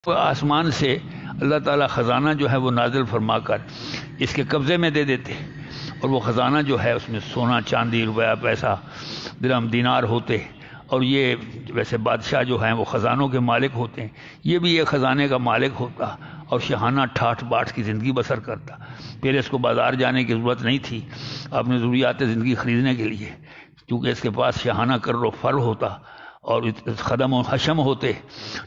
آسمان سے اللہ تعالیٰ خزانہ جو ہے وہ نازل فرما کر اس کے قبضے میں دے دیتے، اور وہ خزانہ جو ہے اس میں سونا چاندی روپیہ پیسہ درہم دینار ہوتے، اور یہ ویسے بادشاہ جو ہیں وہ خزانوں کے مالک ہوتے ہیں، یہ بھی ایک خزانے کا مالک ہوتا اور شاہانہ ٹھاٹھ باٹھ کی زندگی بسر کرتا۔ پھر اس کو بازار جانے کی ضرورت نہیں تھی اپنے ضروریات زندگی خریدنے کے لیے، کیونکہ اس کے پاس شاہانہ کر و فر ہوتا اور خدم و حشم ہوتے،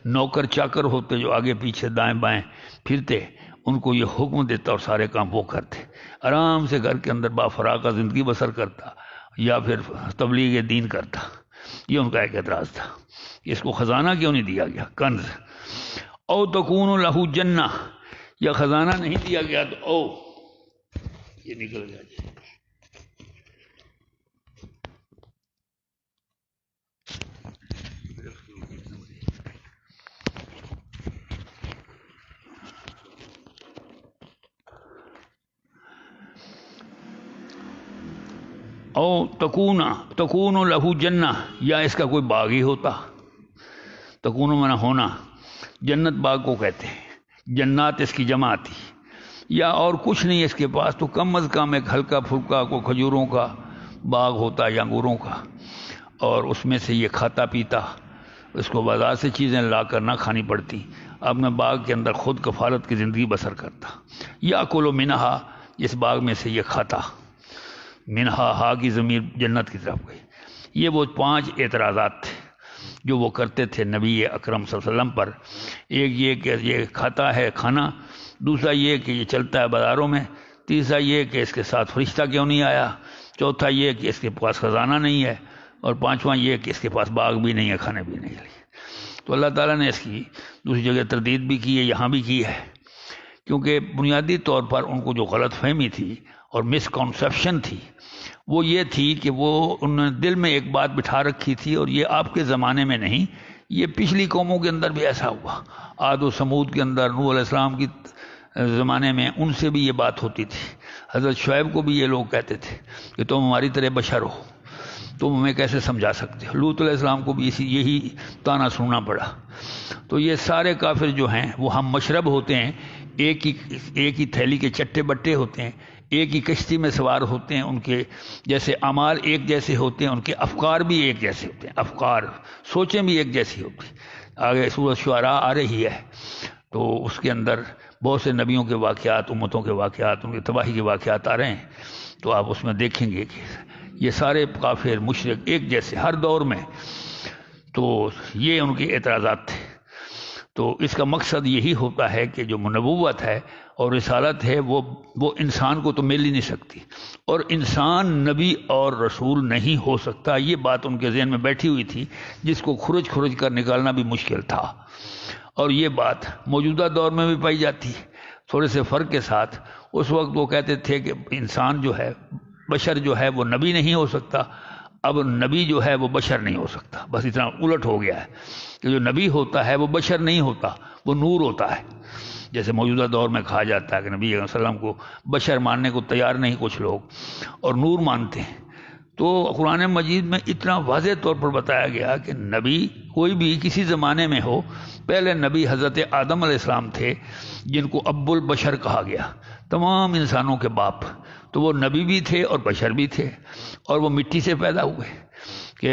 نوکر چاکر ہوتے جو آگے پیچھے دائیں بائیں پھرتے، ان کو یہ حکم دیتا اور سارے کام وہ کرتے، آرام سے گھر کے اندر بافراغ زندگی بسر کرتا یا پھر تبلیغ دین کرتا۔ یہ ان کا ایک اعتراض تھا، اس کو خزانہ کیوں نہیں دیا گیا، کنز؟ او تکون لہو جنہ، یا خزانہ نہیں دیا گیا تو او یہ نکل گیا جی۔ او تکون لہو جنہ، یا اس کا کوئی باغ ہی ہوتا۔ تکون منا ہونا، جنت باغ کو کہتے ہیں، جنات اس کی جمع آتی، یا اور کچھ نہیں اس کے پاس تو کم از کم ایک ہلکا پھلکا کو کھجوروں کا باغ ہوتا یا انگوروں کا، اور اس میں سے یہ کھاتا پیتا، اس کو بازار سے چیزیں لا کر نہ کھانی پڑتی، اپنے باغ کے اندر خود کفالت کی زندگی بسر کرتا۔ یا کلو منہا، اس باغ میں سے یہ کھاتا، منہا ہا کی ضمیر جنت کی طرف گئی۔ یہ وہ 5 اعتراضات تھے جو وہ کرتے تھے نبی اکرم صلی اللہ علیہ وسلم پر۔ ایک یہ کہ یہ کھاتا ہے کھانا، دوسرا یہ کہ یہ چلتا ہے بازاروں میں، تیسرا یہ کہ اس کے ساتھ فرشتہ کیوں نہیں آیا، چوتھا یہ کہ اس کے پاس خزانہ نہیں ہے، اور پانچواں یہ کہ اس کے پاس باغ بھی نہیں ہے، کھانے بھی نہیں ہے۔ تو اللہ تعالیٰ نے اس کی دوسری جگہ تردید بھی کی ہے، یہاں بھی کی ہے، کیونکہ بنیادی طور پر ان کو جو غلط فہمی تھی اور مس کنسیپشن تھی وہ یہ تھی کہ وہ انہوں نے دل میں ایک بات بٹھا رکھی تھی، اور یہ آپ کے زمانے میں نہیں، یہ پچھلی قوموں کے اندر بھی ایسا ہوا۔ عاد و سمود کے اندر، نوح علیہ السلام کی زمانے میں ان سے بھی یہ بات ہوتی تھی۔ حضرت شعیب کو بھی یہ لوگ کہتے تھے کہ تم ہماری طرح بشر ہو، تم ہمیں کیسے سمجھا سکتے ہو۔ لوط علیہ السلام کو بھی یہی تانا سننا پڑا۔ تو یہ سارے کافر جو ہیں وہ ہم مشرب ہوتے ہیں، ایک ہی تھیلی کے چٹے بٹے ہوتے ہیں، ایک ہی کشتی میں سوار ہوتے ہیں، ان کے جیسے اعمال ایک جیسے ہوتے ہیں، ان کے افکار بھی ایک جیسے ہوتے ہیں، افکار سوچیں بھی ایک جیسی ہوتی ہیں۔ آگے سورۃ شعراء آ رہی ہے تو اس کے اندر بہت سے نبیوں کے واقعات، امتوں کے واقعات، ان کی تباہی کے واقعات آ رہے ہیں، تو آپ اس میں دیکھیں گے کہ یہ سارے کافر مشرک ایک جیسے ہر دور میں۔ تو یہ ان کے اعتراضات تھے۔ تو اس کا مقصد یہی ہوتا ہے کہ جو نبوت ہے اور رسالت ہے وہ انسان کو تو مل ہی نہیں سکتی، اور انسان نبی اور رسول نہیں ہو سکتا۔ یہ بات ان کے ذہن میں بیٹھی ہوئی تھی جس کو کھرج کر نکالنا بھی مشکل تھا، اور یہ بات موجودہ دور میں بھی پائی جاتی ہے، تھوڑے سے فرق کے ساتھ۔ اس وقت وہ کہتے تھے کہ انسان جو ہے، بشر جو ہے وہ نبی نہیں ہو سکتا، اب نبی جو ہے وہ بشر نہیں ہو سکتا۔ بس اتنا الٹ ہو گیا ہے کہ جو نبی ہوتا ہے وہ بشر نہیں ہوتا، وہ نور ہوتا ہے۔ جیسے موجودہ دور میں کہا جاتا ہے کہ نبی علیہ السلام کو بشر ماننے کو تیار نہیں کچھ لوگ، اور نور مانتے ہیں۔ تو قرآن مجید میں اتنا واضح طور پر بتایا گیا کہ نبی کوئی بھی کسی زمانے میں ہو، پہلے نبی حضرت آدم علیہ السلام تھے جن کو ابو البشر کہا گیا، تمام انسانوں کے باپ، تو وہ نبی بھی تھے اور بشر بھی تھے، اور وہ مٹی سے پیدا ہوئے کہ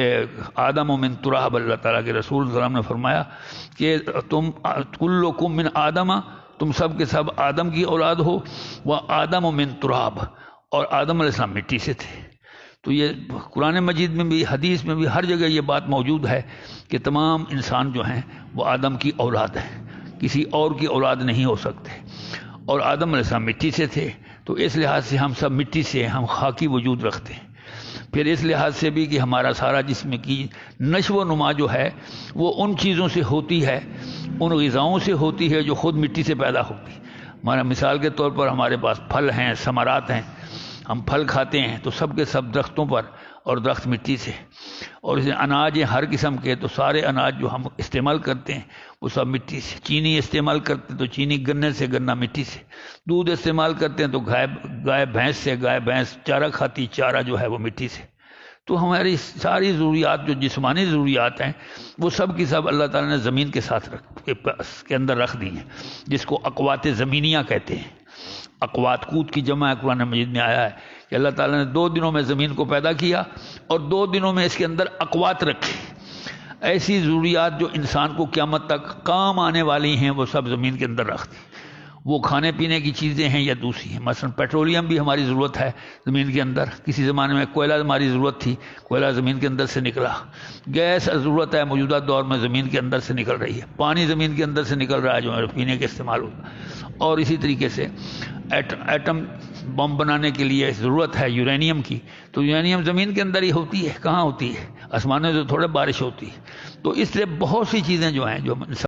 آدم و من تراب۔ اللہ تعالیٰ کے رسول صلی اللہ علیہ وسلم نے فرمایا کہ تم کلکم من آدم، تم سب کے سب آدم کی اولاد ہو، وہ آدم و من تراب، اور آدم علیہ السلام مٹی سے تھے۔ تو یہ قرآن مجید میں بھی، حدیث میں بھی، ہر جگہ یہ بات موجود ہے کہ تمام انسان جو ہیں وہ آدم کی اولاد ہیں، کسی اور کی اولاد نہیں ہو سکتے، اور آدم علیہ السلام مٹی سے تھے، تو اس لحاظ سے ہم سب مٹی سے، ہم خاکی وجود رکھتے ہیں۔ پھر اس لحاظ سے بھی کہ ہمارا سارا جسم کی نشو و نما جو ہے وہ ان چیزوں سے ہوتی ہے، ان غذاؤں سے ہوتی ہے جو خود مٹی سے پیدا ہوتی۔ ہمارا مثال کے طور پر ہمارے پاس پھل ہیں، ثمرات ہیں، ہم پھل کھاتے ہیں تو سب کے سب درختوں پر، اور درخت مٹی سے، اور اسے اناج ہیں ہر قسم کے، تو سارے اناج جو ہم استعمال کرتے ہیں وہ سب مٹی سے۔ چینی استعمال کرتے ہیں تو چینی گنے سے، گنا مٹی سے۔ دودھ استعمال کرتے ہیں تو گائے بھینس سے، گائے بھینس چارہ کھاتی، چارہ جو ہے وہ مٹی سے۔ تو ہماری ساری ضروریات جو جسمانی ضروریات ہیں وہ سب کی سب اللہ تعالیٰ نے زمین کے ساتھ کے اندر رکھ دی ہیں، جس کو اقوات زمینیہ کہتے ہیں۔ اقوات قوت کی جمع ہے، قرآن مجید میں آیا ہے کہ اللہ تعالیٰ نے 2 دنوں میں زمین کو پیدا کیا اور 2 دنوں میں اس کے اندر اقوات رکھی۔ ایسی ضروریات جو انسان کو قیامت تک کام آنے والی ہیں وہ سب زمین کے اندر رکھ دی۔ وہ کھانے پینے کی چیزیں ہیں یا دوسری ہیں، مثلا پیٹرولیم بھی ہماری ضرورت ہے زمین کے اندر، کسی زمانے میں کوئلہ ہماری ضرورت تھی، کوئلہ زمین کے اندر سے نکلا، گیس ضرورت ہے موجودہ دور میں زمین کے اندر سے نکل رہی ہے، پانی زمین کے اندر سے نکل رہا ہے جو پینے کے استعمال ہوتا ہے، اور اسی طریقے سے ایٹم بم بنانے کے لیے ضرورت ہے یورینیم کی، تو یورینیم زمین کے اندر ہی ہوتی ہے، کہاں ہوتی ہے؟ آسمان میں تو تھوڑے بارش ہوتی ہے۔ تو اس لیے بہت سی چیزیں جو ہیں جو